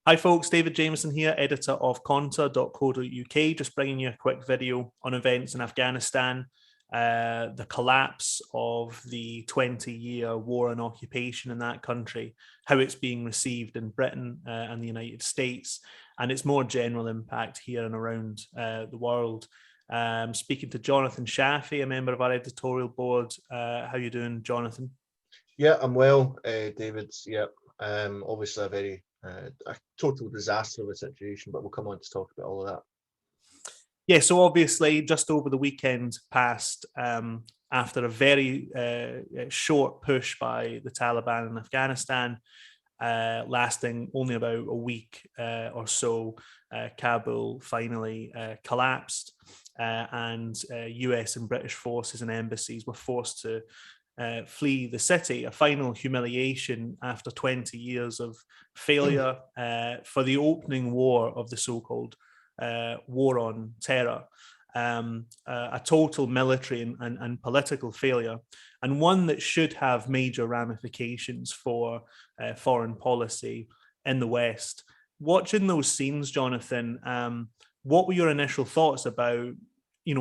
Hi folks, David Jamieson here, editor of conta.co.uk, just bringing you a quick video on events in Afghanistan, the collapse of the 20-year war and occupation in that country, how it's being received in Britain and the United States, and its more general impact here and around the world. Speaking to Jonathon Shafi, a member of our editorial board. How are you doing, Jonathon? Yeah, I'm well, David. Yeah, obviously a total disaster of a situation, but we'll come on to talk about all of that. Yeah, so obviously just over the weekend passed after a very short push by the Taliban in Afghanistan, lasting only about a week or so, Kabul finally collapsed, and US and British forces and embassies were forced to flee the city, a final humiliation after 20 years of failure for the opening war of the so-called war on terror. A total military and political failure, and one that should have major ramifications for foreign policy in the West. Watching those scenes, Jonathon, what were your initial thoughts about,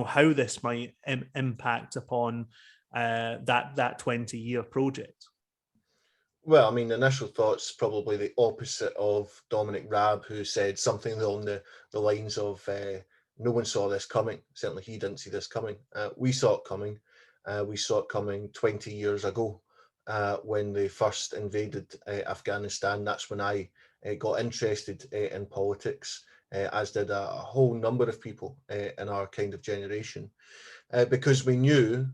how this might impact upon that 20-year project? Well, I mean, the initial thoughts probably the opposite of Dominic Raab, who said something along the lines of no one saw this coming. Certainly he didn't see this coming. We saw it coming. We saw it coming 20 years ago when they first invaded Afghanistan. That's when I got interested in politics, as did a whole number of people in our kind of generation. Because we knew,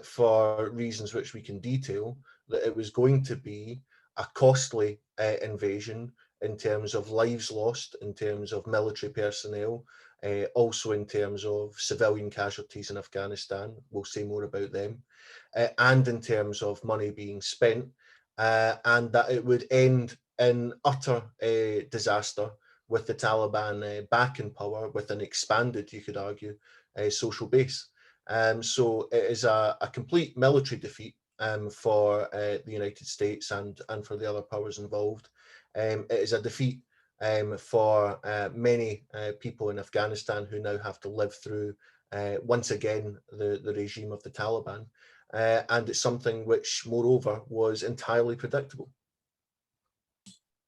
for reasons which we can detail, that it was going to be a costly invasion in terms of lives lost, in terms of military personnel, also in terms of civilian casualties in Afghanistan. We'll say more about them, and in terms of money being spent, and that it would end in utter disaster with the Taliban back in power with an expanded, you could argue, social base. So it is a complete military defeat for the United States and for the other powers involved. It is a defeat for many people in Afghanistan who now have to live through, once again, the regime of the Taliban. And it's something which, moreover, was entirely predictable.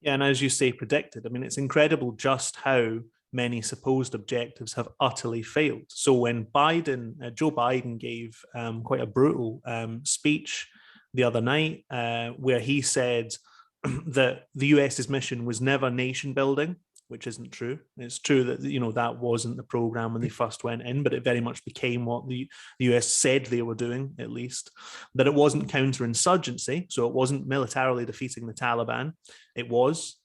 Yeah, and as you say, predicted. I mean, it's incredible just how many supposed objectives have utterly failed. So when Joe Biden gave quite a brutal speech the other night, where he said that the US's mission was never nation building, which isn't true. It's true that that wasn't the program when they first went in, but it very much became what the US said they were doing, at least. That it wasn't counterinsurgency, so it wasn't militarily defeating the Taliban. It was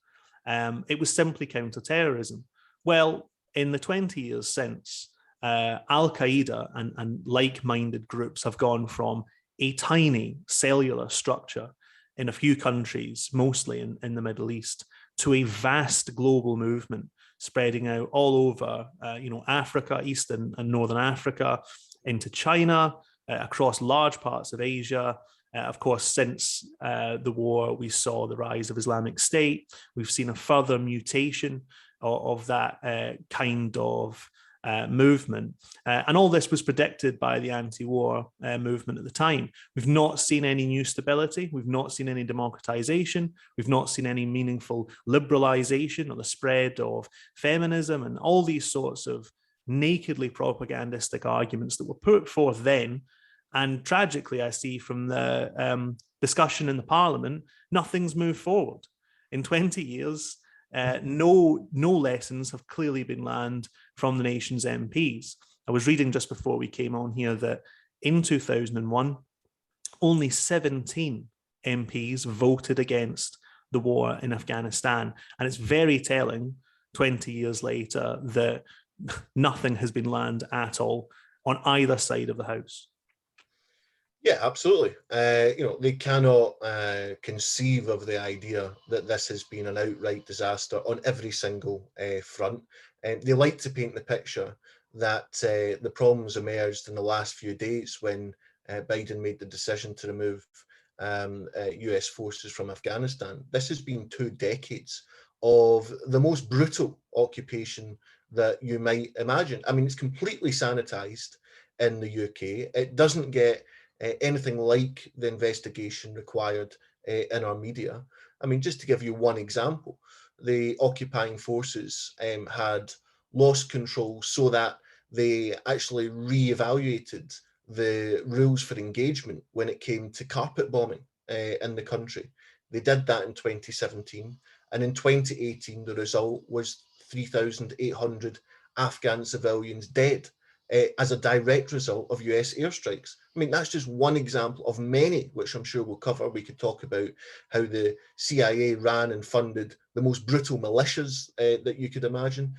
simply counterterrorism. Well, in the 20 years since, Al-Qaeda and like-minded groups have gone from a tiny cellular structure in a few countries, mostly in the Middle East, to a vast global movement spreading out all over, Africa, East and Northern Africa, into China, across large parts of Asia. Of course, since the war, we saw the rise of Islamic State. We've seen a further mutation of that kind of movement. And all this was predicted by the anti-war movement at the time. We've not seen any new stability. We've not seen any democratization. We've not seen any meaningful liberalization or the spread of feminism and all these sorts of nakedly propagandistic arguments that were put forth then. And tragically, I see from the discussion in the parliament, nothing's moved forward. In 20 years, no lessons have clearly been learned from the nation's MPs. I was reading just before we came on here that in 2001, only 17 MPs voted against the war in Afghanistan. And it's very telling 20 years later that nothing has been learned at all on either side of the House. Yeah, absolutely. They cannot conceive of the idea that this has been an outright disaster on every single front. They like to paint the picture that the problems emerged in the last few days when Biden made the decision to remove US forces from Afghanistan. This has been 2 decades of the most brutal occupation that you might imagine. I mean, it's completely sanitized in the UK. It doesn't get anything like the investigation required in our media. I mean, just to give you one example, the occupying forces had lost control so that they actually re-evaluated the rules for engagement when it came to carpet bombing in the country. They did that in 2017, and in 2018 the result was 3,800 Afghan civilians dead as a direct result of US airstrikes. I mean, that's just one example of many, which I'm sure we'll cover. We could talk about how the CIA ran and funded the most brutal militias that you could imagine.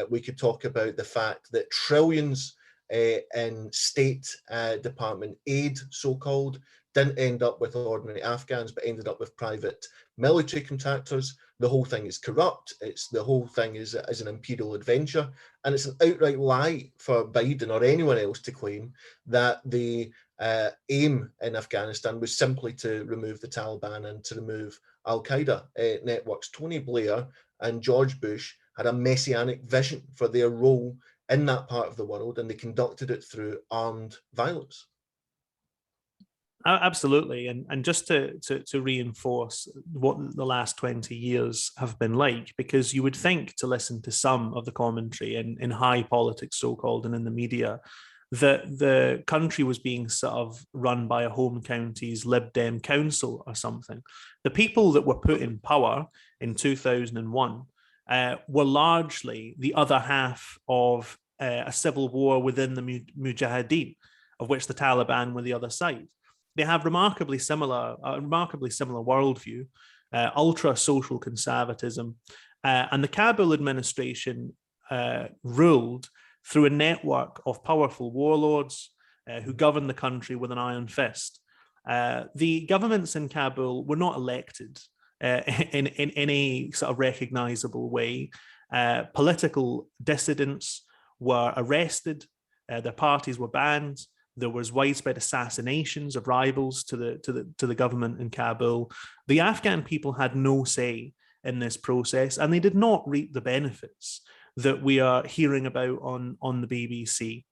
We could talk about the fact that trillions in State Department aid, so-called, didn't end up with ordinary Afghans, but ended up with private military contractors. The whole thing is corrupt. The whole thing is an imperial adventure. And it's an outright lie for Biden or anyone else to claim that the aim in Afghanistan was simply to remove the Taliban and to remove Al-Qaeda networks. Tony Blair and George Bush had a messianic vision for their role in that part of the world, and they conducted it through armed violence. Absolutely, and just to reinforce what the last 20 years have been like, because you would think, to listen to some of the commentary in high politics, so-called, and in the media, that the country was being sort of run by a home counties Lib Dem council or something. The people that were put in power in 2001 were largely the other half of a civil war within the Mujahideen, of which the Taliban were the other side. They have a remarkably similar worldview, ultra social conservatism, and the Kabul administration ruled through a network of powerful warlords who governed the country with an iron fist. The governments in Kabul were not elected in any sort of recognizable way. Political dissidents were arrested, their parties were banned. There was widespread assassinations of rivals to the government in Kabul. The Afghan people had no say in this process, and they did not reap the benefits that we are hearing about on the BBC.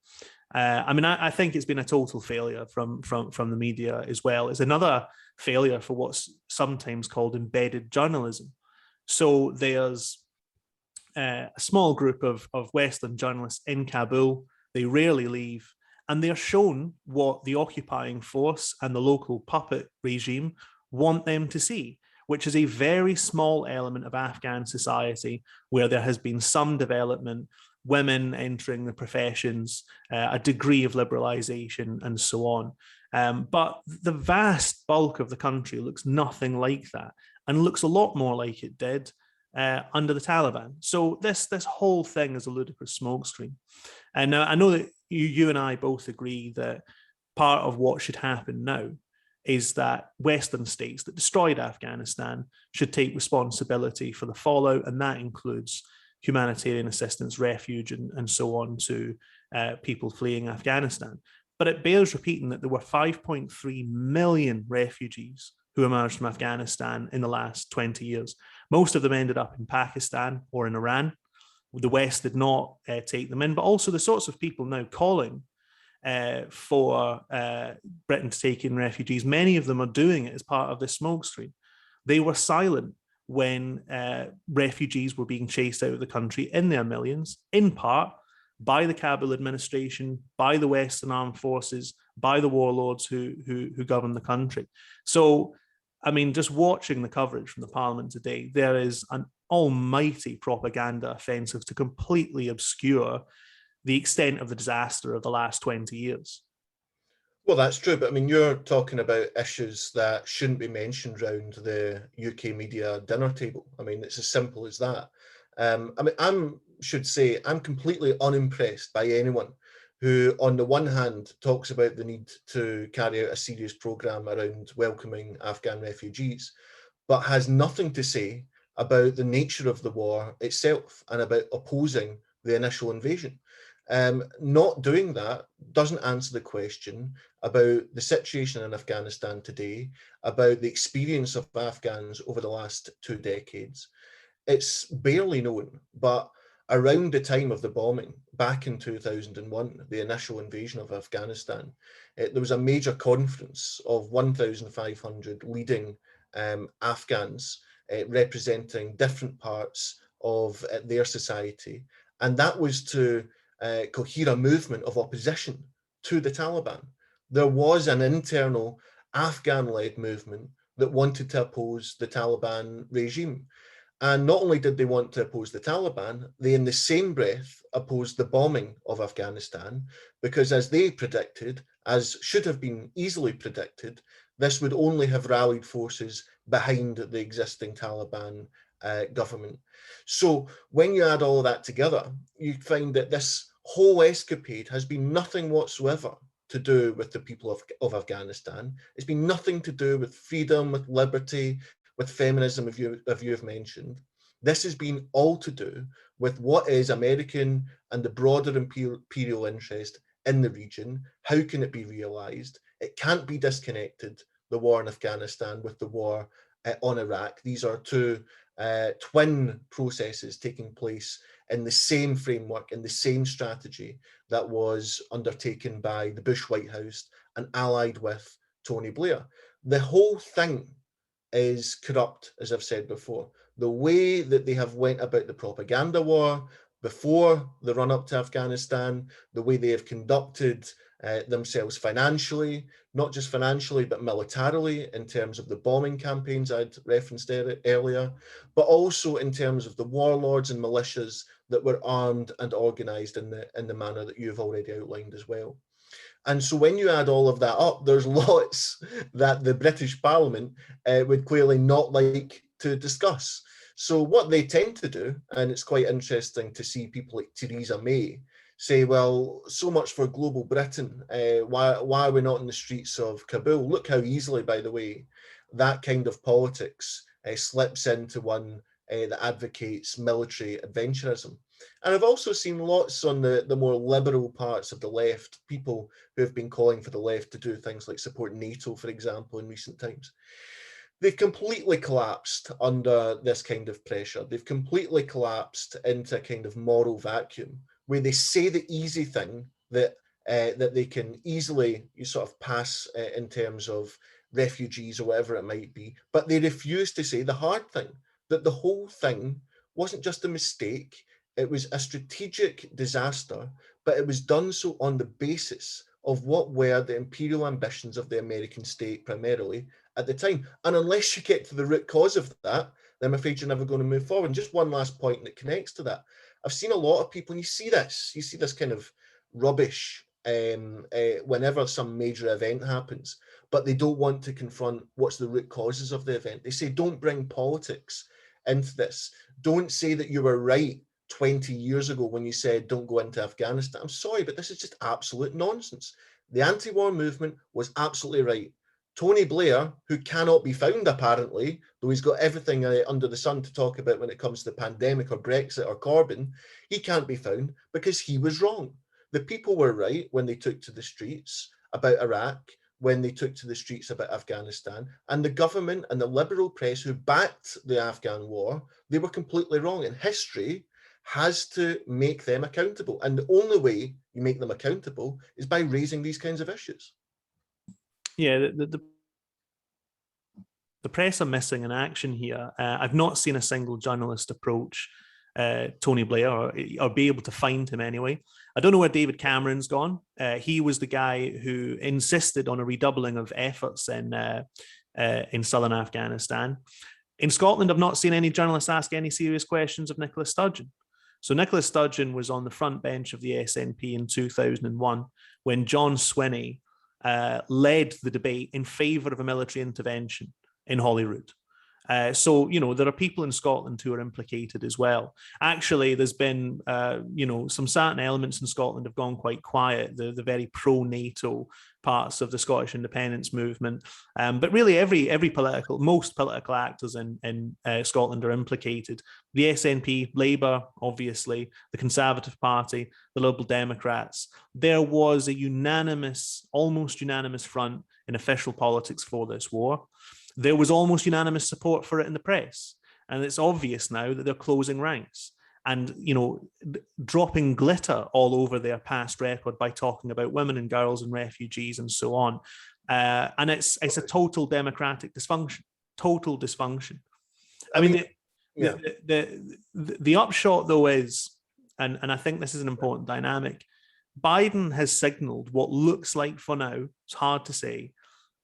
I mean, I think it's been a total failure from the media as well. It's another failure for what's sometimes called embedded journalism. So there's a small group of Western journalists in Kabul. They rarely leave. And they're shown what the occupying force and the local puppet regime want them to see, which is a very small element of Afghan society where there has been some development, women entering the professions, a degree of liberalization, and so on. But the vast bulk of the country looks nothing like that, and looks a lot more like it did under the Taliban. So this whole thing is a ludicrous smokescreen. And I know that you and I both agree that part of what should happen now is that Western states that destroyed Afghanistan should take responsibility for the fallout, and that includes humanitarian assistance, refuge, and so on to people fleeing Afghanistan. But it bears repeating that there were 5.3 million refugees who emerged from Afghanistan in the last 20 years. Most of them ended up in Pakistan or in Iran. The West did not take them in, but also the sorts of people now calling for Britain to take in refugees, many of them are doing it as part of this smokescreen. They were silent when refugees were being chased out of the country in their millions, in part by the Kabul administration, by the Western armed forces, by the warlords who govern the country. So, I mean, just watching the coverage from the Parliament today, there is an almighty propaganda offensive to completely obscure the extent of the disaster of the last 20 years. Well, that's true, but I mean, you're talking about issues that shouldn't be mentioned around the UK media dinner table. I mean, it's as simple as that. I mean, I'm completely unimpressed by anyone who, on the one hand, talks about the need to carry out a serious programme around welcoming Afghan refugees, but has nothing to say about the nature of the war itself and about opposing the initial invasion. Not doing that doesn't answer the question about the situation in Afghanistan today, about the experience of Afghans over the last 2 decades. It's barely known, but around the time of the bombing back in 2001, the initial invasion of Afghanistan, there was a major conference of 1,500 leading Afghans representing different parts of their society. And that was to cohere a movement of opposition to the Taliban. There was an internal Afghan-led movement that wanted to oppose the Taliban regime. And not only did they want to oppose the Taliban, they in the same breath opposed the bombing of Afghanistan, because as they predicted, as should have been easily predicted, this would only have rallied forces behind the existing Taliban government. So when you add all of that together, you find that this whole escapade has been nothing whatsoever to do with the people of Afghanistan. It's been nothing to do with freedom, with liberty, with feminism, if you have mentioned. This has been all to do with what is American and the broader imperial interest in the region. How can it be realized? It can't be disconnected, the war in Afghanistan with the war on Iraq. These are two twin processes taking place in the same framework, in the same strategy that was undertaken by the Bush White House and allied with Tony Blair. The whole thing is corrupt, as I've said before. The way that they have went about the propaganda war before the run-up to Afghanistan, the way they have conducted themselves financially, not just financially, but militarily in terms of the bombing campaigns I'd referenced earlier, but also in terms of the warlords and militias that were armed and organized in the manner that you've already outlined as well. And so when you add all of that up, there's lots that the British Parliament would clearly not like to discuss. So what they tend to do, and it's quite interesting to see people like Theresa May say, well, so much for global Britain. Why are we not in the streets of Kabul? Look how easily, by the way, that kind of politics slips into one that advocates military adventurism. And I've also seen lots on the more liberal parts of the left, people who have been calling for the left to do things like support NATO, for example, in recent times. They've completely collapsed under this kind of pressure. They've completely collapsed into a kind of moral vacuum where they say the easy thing that they can easily sort of pass in terms of refugees or whatever it might be, but they refuse to say the hard thing, that the whole thing wasn't just a mistake, it was a strategic disaster, but it was done so on the basis of what were the imperial ambitions of the American state primarily at the time. And unless you get to the root cause of that, then I'm afraid you're never going to move forward. And just one last point that connects to that. I've seen a lot of people, and you see this kind of rubbish whenever some major event happens, but they don't want to confront what's the root causes of the event. They say, don't bring politics into this. Don't say that you were right 20 years ago when you said don't go into Afghanistan. I'm sorry, but this is just absolute nonsense. The anti-war movement was absolutely right. Tony Blair, who cannot be found apparently, though he's got everything under the sun to talk about when it comes to the pandemic or Brexit or Corbyn, he can't be found because he was wrong. The people were right when they took to the streets about Iraq, when they took to the streets about Afghanistan, and the government and the liberal press who backed the Afghan war, they were completely wrong. And history has to make them accountable. And the only way you make them accountable is by raising these kinds of issues. Yeah, the press are missing in action here. I've not seen a single journalist approach Tony Blair or be able to find him anyway. I don't know where David Cameron's gone. He was the guy who insisted on a redoubling of efforts in southern Afghanistan. In Scotland, I've not seen any journalists ask any serious questions of Nicola Sturgeon. So Nicola Sturgeon was on the front bench of the SNP in 2001 when John Swinney led the debate in favour of a military intervention in Holyrood. So, there are people in Scotland who are implicated as well. Actually, there's been, some certain elements in Scotland have gone quite quiet, the very pro-NATO parts of the Scottish independence movement. But really, most political actors in Scotland are implicated. The SNP, Labour, obviously, the Conservative Party, the Liberal Democrats. There was a almost unanimous front in official politics for this war. There was almost unanimous support for it in the press. And it's obvious now that they're closing ranks and, dropping glitter all over their past record by talking about women and girls and refugees and so on. And it's a total democratic dysfunction, total dysfunction. I mean, the upshot though is, and I think this is an important dynamic, Biden has signaled what looks like for now, it's hard to say,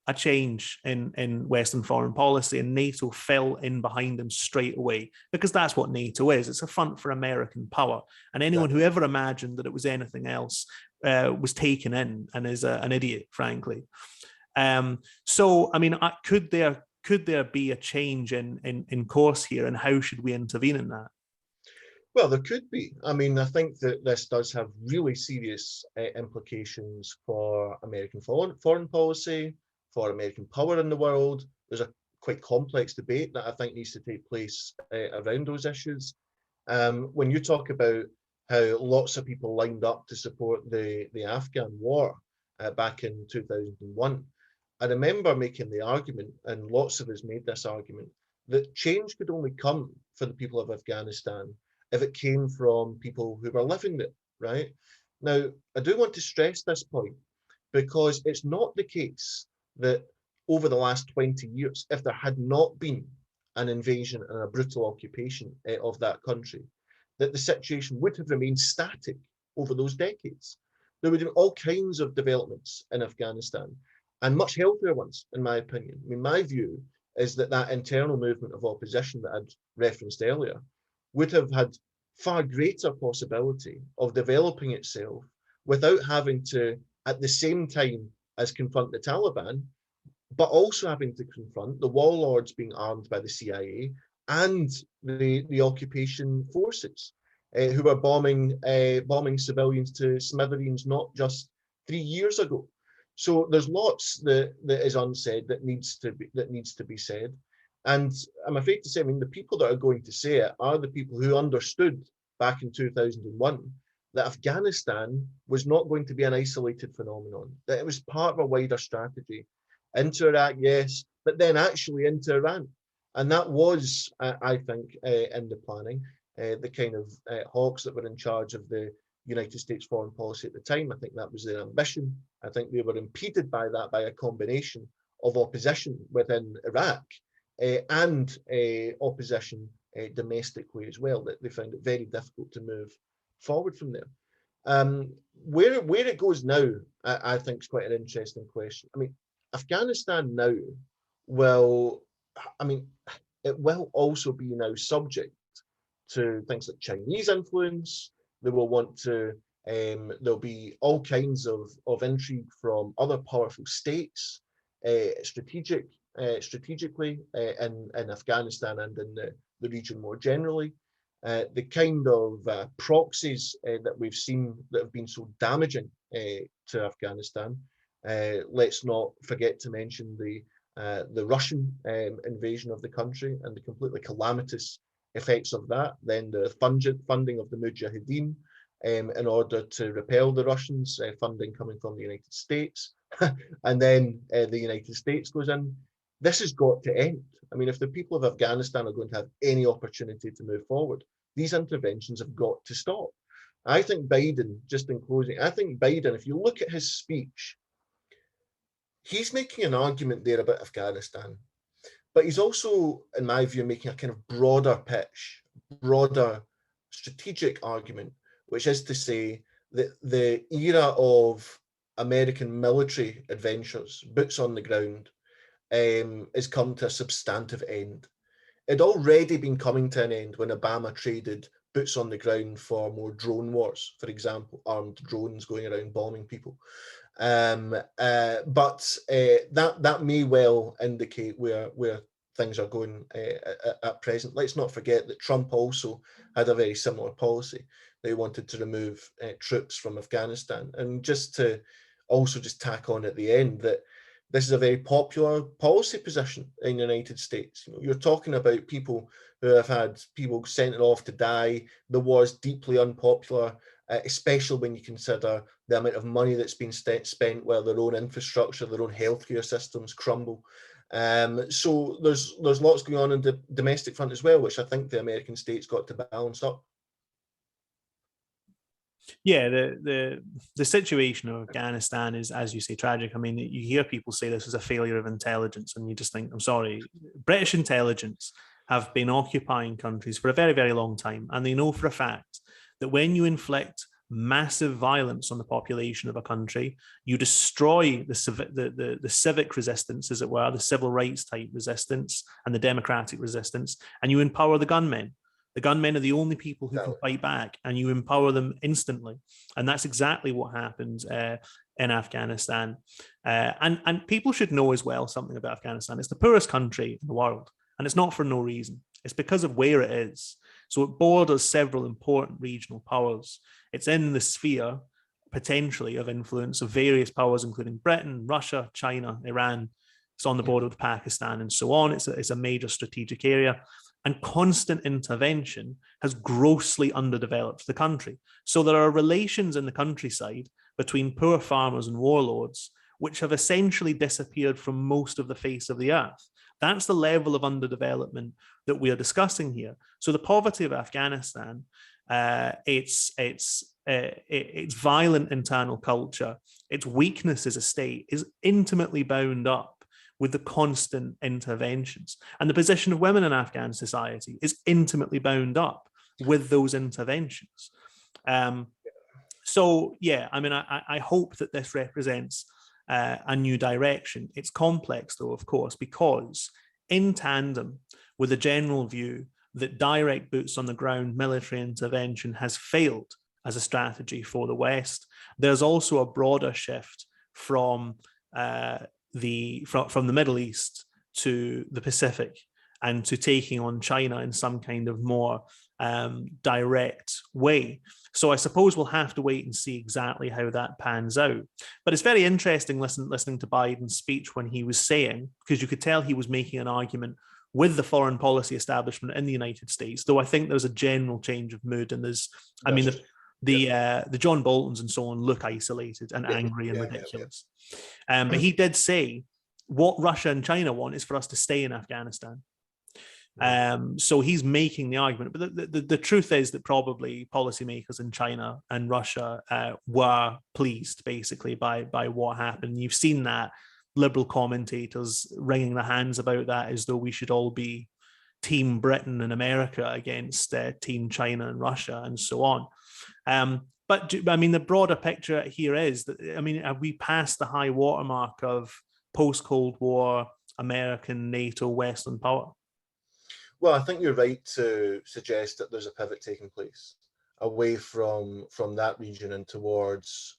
a change in Western foreign policy, and NATO fell in behind him straight away, because that's what NATO is. It's a front for American power. And anyone who ever imagined that it was anything else was taken in and is an idiot, frankly. So, I mean, could there be a change in course here, and how should we intervene in that? Well, there could be. I mean, I think that this does have really serious implications for American foreign policy, for American power in the world. There's a quite complex debate that I think needs to take place around those issues. When you talk about how lots of people lined up to support the Afghan war back in 2001, I remember making the argument, and lots of us made this argument, that change could only come for the people of Afghanistan if it came from people who were living there, right? Now, I do want to stress this point, because it's not the case that over the last 20 years, if there had not been an invasion and a brutal occupation of that country, that the situation would have remained static over those decades. There would have been all kinds of developments in Afghanistan, and much healthier ones, in my opinion. I mean, my view is that that internal movement of opposition that I'd referenced earlier would have had far greater possibility of developing itself without having to, at the same time as confront the Taliban, but also having to confront the warlords being armed by the CIA and the occupation forces who were bombing civilians to smithereens not just 3 years ago. So there's lots that is unsaid that needs to be said. And I'm afraid to say, I mean, the people that are going to say it are the people who understood back in 2001 that Afghanistan was not going to be an isolated phenomenon, that it was part of a wider strategy into Iraq, yes, but then actually into Iran. And that was, I think, in the planning, the kind of hawks that were in charge of the United States foreign policy at the time. I think that was their ambition. I think they were impeded by that by a combination of opposition within Iraq and opposition domestically as well, that they found it very difficult to move forward from there. Where it goes now, I think is quite an interesting question. I mean, Afghanistan now will, I mean, it will also be now subject to things like Chinese influence. They will want to, there'll be all kinds of intrigue from other powerful states, strategically in Afghanistan and in the region more generally. The kind of proxies that we've seen that have been so damaging to Afghanistan. Let's not forget to mention the Russian invasion of the country and the completely calamitous effects of that. Then the funding of the Mujahideen in order to repel the Russians, funding coming from the United States. And then the United States goes in. This has got to end. I mean, if the people of Afghanistan are going to have any opportunity to move forward, these interventions have got to stop. I think Biden, just in closing, I think Biden, if you look at his speech, he's making an argument there about Afghanistan, but he's also, in my view, making a kind of broader pitch, broader strategic argument, which is to say that the era of American military adventures, boots on the ground, has come to a substantive end. It'd already been coming to an end when Obama traded boots on the ground for more drone wars, for example, armed drones going around bombing people. But that may well indicate where things are going at present. Let's not forget that Trump also had a very similar policy. They wanted to remove troops from Afghanistan. And just to also just tack on at the end that this is a very popular policy position in the United States. You're talking about people who have had people sent off to die. The war is deeply unpopular, especially when you consider the amount of money that's been spent while their own infrastructure, their own healthcare systems crumble. So there's lots going on in the domestic front as well, which I think the American state's got to balance up. Yeah, the situation of Afghanistan is, as you say, tragic. I mean, you hear people say this is a failure of intelligence, and you just think, I'm sorry, British intelligence have been occupying countries for a very, very long time, and they know for a fact that when you inflict massive violence on the population of a country, you destroy the civic resistance, as it were, the civil rights type resistance and the democratic resistance, and you empower the gunmen. The gunmen are the only people who can fight back, and you empower them instantly. And that's exactly what happened in Afghanistan. And people should know as well something about Afghanistan. It's the poorest country in the world, and it's not for no reason. It's because of where it is. So it borders several important regional powers. It's in the sphere, potentially, of influence of various powers, including Britain, Russia, China, Iran. It's on the border with Pakistan and so on. It's a major strategic area. And constant intervention has grossly underdeveloped the country. So there are relations in the countryside between poor farmers and warlords, which have essentially disappeared from most of the face of the earth. That's the level of underdevelopment that we are discussing here. So the poverty of Afghanistan, its violent internal culture, its weakness as a state is intimately bound up with the constant interventions. And the position of women in Afghan society is intimately bound up with those interventions. So, yeah, I mean, I hope that this represents a new direction. It's complex, though, of course, because in tandem with the general view that direct boots on the ground military intervention has failed as a strategy for the West, there's also a broader shift from the Middle East to the Pacific and to taking on China in some kind of more direct way. So I suppose we'll have to wait and see exactly how that pans out. But it's very interesting listening to Biden's speech when he was saying, because you could tell he was making an argument with the foreign policy establishment in the United States, though I think there's a general change of mood. And the John Boltons and so on look isolated and angry and ridiculous. But he did say what Russia and China want is for us to stay in Afghanistan. So he's making the argument. But the truth is that probably policymakers in China and Russia were pleased, basically, by what happened. You've seen that liberal commentators wringing their hands about that as though we should all be Team Britain and America against Team China and Russia and so on. But I mean, the broader picture here is that, I mean, have we passed the high watermark of post-Cold War American, NATO, Western power? Well, I think you're right to suggest that there's a pivot taking place away from that region and towards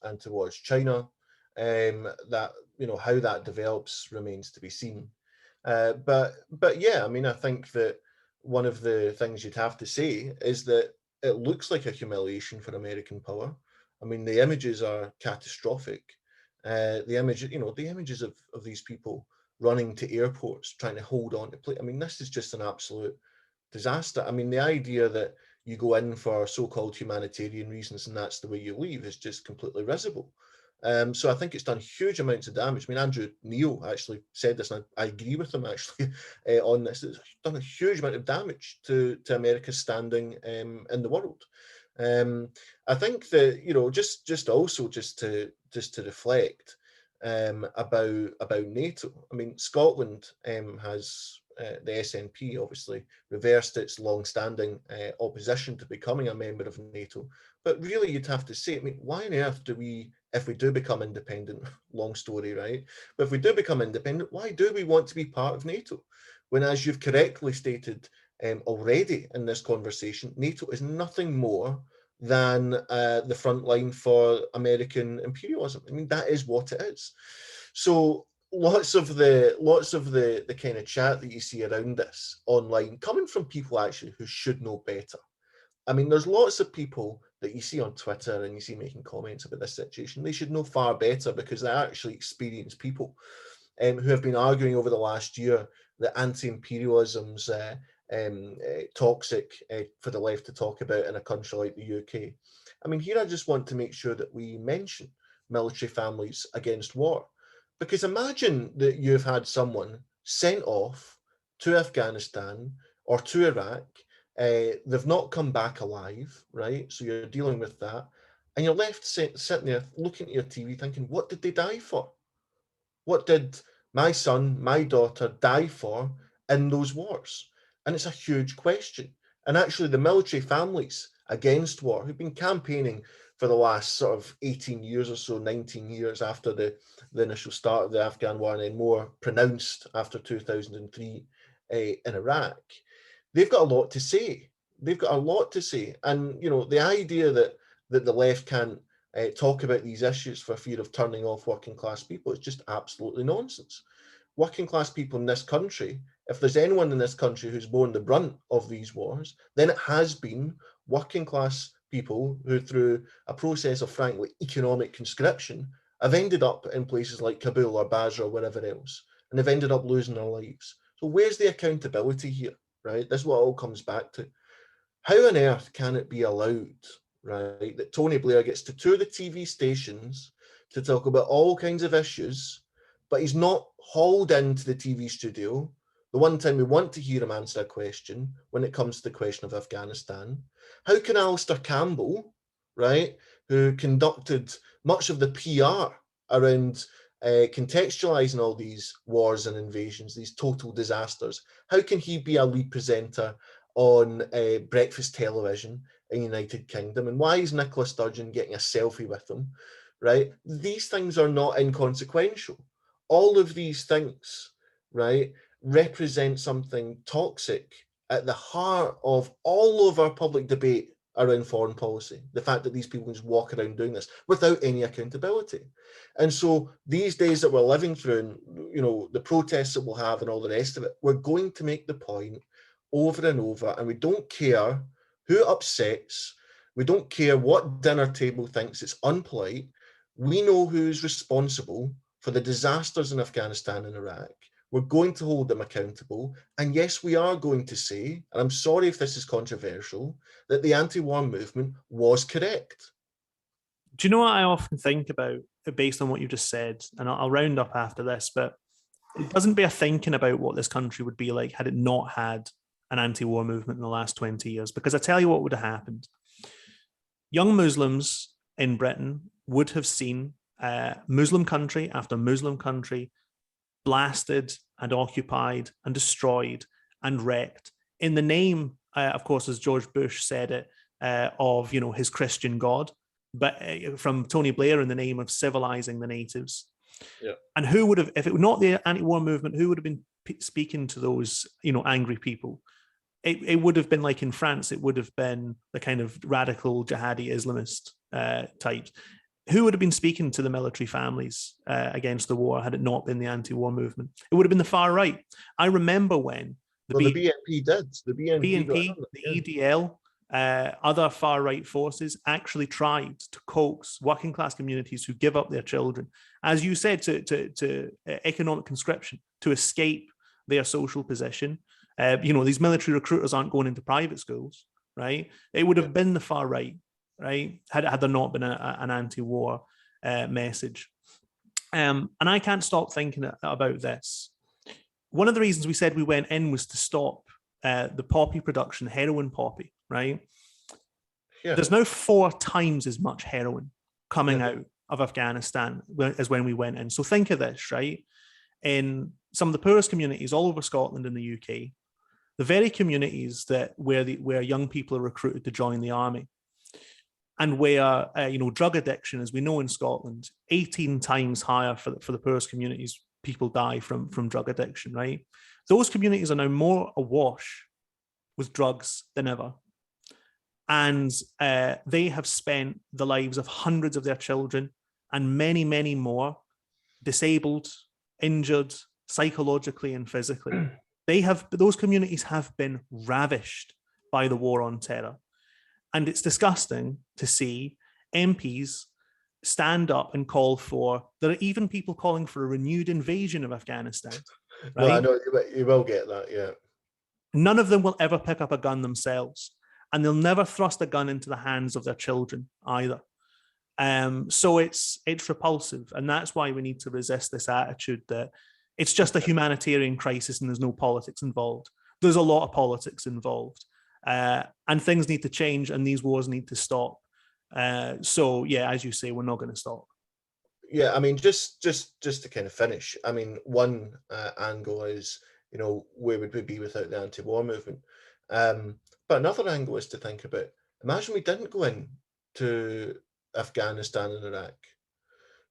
China. That, you know, how that develops remains to be seen. But yeah, I mean, I think that one of the things you'd have to say is that it looks like a humiliation for American power. I mean, the images are catastrophic. The images of these people running to airports, trying to hold on to plane. I mean, this is just an absolute disaster. I mean, the idea that you go in for so-called humanitarian reasons and that's the way you leave is just completely risible. So I think it's done huge amounts of damage. I mean, Andrew Neil actually said this, and I agree with him actually on this. It's done a huge amount of damage to America's standing in the world. I think that, you know, just to reflect about NATO. I mean, Scotland has the SNP obviously reversed its long-standing opposition to becoming a member of NATO. But really, you'd have to say, I mean, why on earth do we, if we do become independent, long story, right? But if we do become independent, why do we want to be part of NATO? When, as you've correctly stated already in this conversation, NATO is nothing more than the front line for American imperialism. I mean, that is what it is. So lots of the kind of chat that you see around this online coming from people actually who should know better. I mean, there's lots of people that you see on Twitter and you see making comments about this situation. They should know far better because they're actually experienced people who have been arguing over the last year that anti-imperialism's toxic for the left to talk about in a country like the UK. I mean, here I just want to make sure that we mention military families against war. Because imagine that you've had someone sent off to Afghanistan or to Iraq. They've not come back alive, right? So you're dealing with that. And you're left sitting there looking at your TV thinking, what did they die for? What did my son, my daughter die for in those wars? And it's a huge question. And actually, the military families against war, who've been campaigning for the last sort of 18 years or so, 19 years after the initial start of the Afghan war, and then more pronounced after 2003 in Iraq, they've got a lot to say. They've got a lot to say. And, you know, the idea that the left can't talk about these issues for fear of turning off working class people is just absolutely nonsense. Working class people in this country, if there's anyone in this country who's borne the brunt of these wars, then it has been working class people who, through a process of frankly economic conscription, have ended up in places like Kabul or Basra or wherever else, and have ended up losing their lives. So where's the accountability here, right? This is what it all comes back to. How on earth can it be allowed, right, that Tony Blair gets to tour the TV stations to talk about all kinds of issues, but he's not hauled into the TV studio the one time we want to hear him answer a question when it comes to the question of Afghanistan? How can Alistair Campbell, right, who conducted much of the PR around contextualizing all these wars and invasions, these total disasters, how can he be a lead presenter on breakfast television in the United Kingdom? And why is Nicola Sturgeon getting a selfie with him, right? These things are not inconsequential. All of these things, right, represent something toxic at the heart of all of our public debate around foreign policy. The fact that these people just walk around doing this without any accountability. And so these days that we're living through, and you know, the protests that we'll have and all the rest of it, we're going to make the point over and over, and we don't care who upsets, we don't care what dinner table thinks it's unpolite. We know who's responsible for the disasters in Afghanistan and Iraq. We're going to hold them accountable. And yes, we are going to say, and I'm sorry if this is controversial, that the anti-war movement was correct. Do you know what I often think about, based on what you just said? And I'll round up after this, but it doesn't bear thinking about what this country would be like had it not had an anti-war movement in the last 20 years. Because I tell you what would have happened. Young Muslims in Britain would have seen Muslim country after Muslim country blasted and occupied and destroyed and wrecked in the name, of course, as George Bush said it, of, you know, his Christian God, but from Tony Blair in the name of civilizing the natives. Yeah. And who would have, if it were not the anti-war movement, who would have been speaking to those, you know, angry people? It would have been like in France, it would have been the kind of radical jihadi Islamist types. Who would have been speaking to the military families against the war had it not been the anti-war movement? It would have been the far right. I remember when the BNP did. The BNP, the EDL, other far right forces actually tried to coax working class communities who give up their children, as you said, to economic conscription, to escape their social position. You know, these military recruiters aren't going into private schools, right? It would have been the far right, right, had there not been an anti-war message. And I can't stop thinking about this. One of the reasons we said we went in was to stop the poppy production, heroin poppy, right? Yeah. There's now 4 times as much heroin coming out of Afghanistan as when we went in. So think of this, right? In some of the poorest communities all over Scotland and the UK, the very communities that where young people are recruited to join the army, and where you know, drug addiction, as we know in Scotland, 18 times higher for the poorest communities, people die from drug addiction, right? Those communities are now more awash with drugs than ever. And they have spent the lives of hundreds of their children and many, many more disabled, injured, psychologically and physically. Those communities have been ravished by the war on terror. And it's disgusting to see MPs stand up and call for, there are even people calling for a renewed invasion of Afghanistan. Right? No, I know, you will get that, yeah. None of them will ever pick up a gun themselves, and they'll never thrust a gun into the hands of their children either. So it's repulsive, and that's why we need to resist this attitude that, it's just a humanitarian crisis and there's no politics involved. There's a lot of politics involved, and things need to change, and these wars need to stop. So yeah, as you say, we're not going to stop. Yeah, I mean, just to kind of finish, I mean, one angle is, you know, where would we be without the anti-war movement? But another angle is to think about, imagine we didn't go in to Afghanistan and Iraq.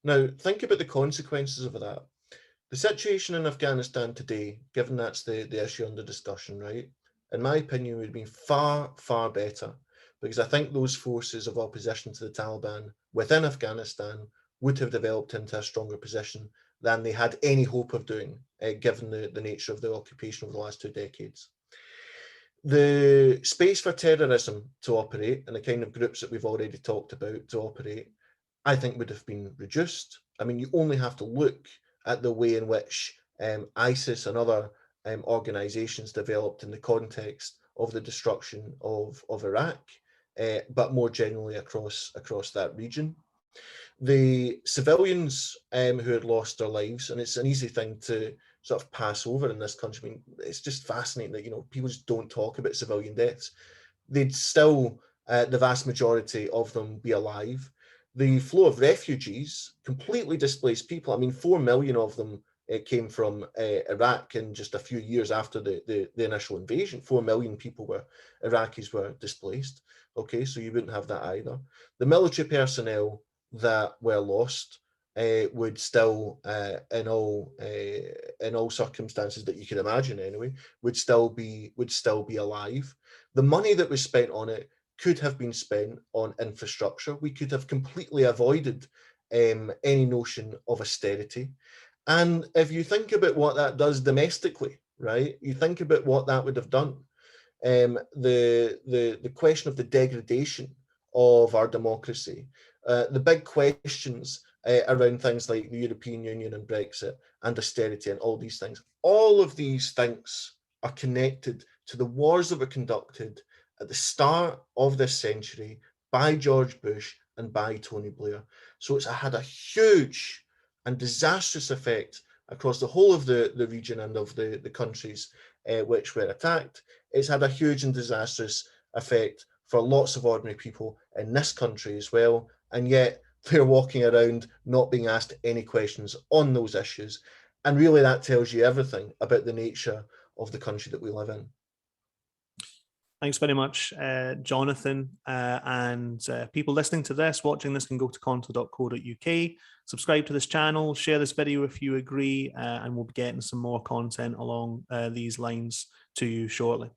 Now, think about the consequences of that. The situation in Afghanistan today, given that's the issue under discussion, right, in my opinion, would be far, far better, because I think those forces of opposition to the Taliban within Afghanistan would have developed into a stronger position than they had any hope of doing, given the nature of the occupation over the last 2 decades. The space for terrorism to operate and the kind of groups that we've already talked about to operate, I think would have been reduced. I mean, you only have to look at the way in which ISIS and other organizations developed in the context of the destruction of Iraq, but more generally across that region. The civilians who had lost their lives, and it's an easy thing to sort of pass over in this country. I mean, it's just fascinating that, you know, people just don't talk about civilian deaths. They'd still, the vast majority of them, be alive. The flow of refugees, completely displaced people. I mean, 4 million of them came from Iraq in just a few years after the initial invasion. 4 million people Iraqis were displaced. Okay, so you wouldn't have that either. The military personnel that were lost would still, in all circumstances that you can imagine anyway, would still be alive. The money that was spent on it could have been spent on infrastructure. We could have completely avoided any notion of austerity. And if you think about what that does domestically, right, you think about what that would have done. The question of the degradation of our democracy, the big questions around things like the European Union and Brexit and austerity and all these things. All of these things are connected to the wars that were conducted at the start of this century by George Bush and by Tony Blair. So it's had a huge and disastrous effect across the whole of the region and of the countries which were attacked. It's had a huge and disastrous effect for lots of ordinary people in this country as well, and yet they're walking around not being asked any questions on those issues. And really that tells you everything about the nature of the country that we live in. Thanks very much, Jonathan. And people listening to this, watching this, can go to conto.co.uk, subscribe to this channel, share this video if you agree, and we'll be getting some more content along these lines to you shortly.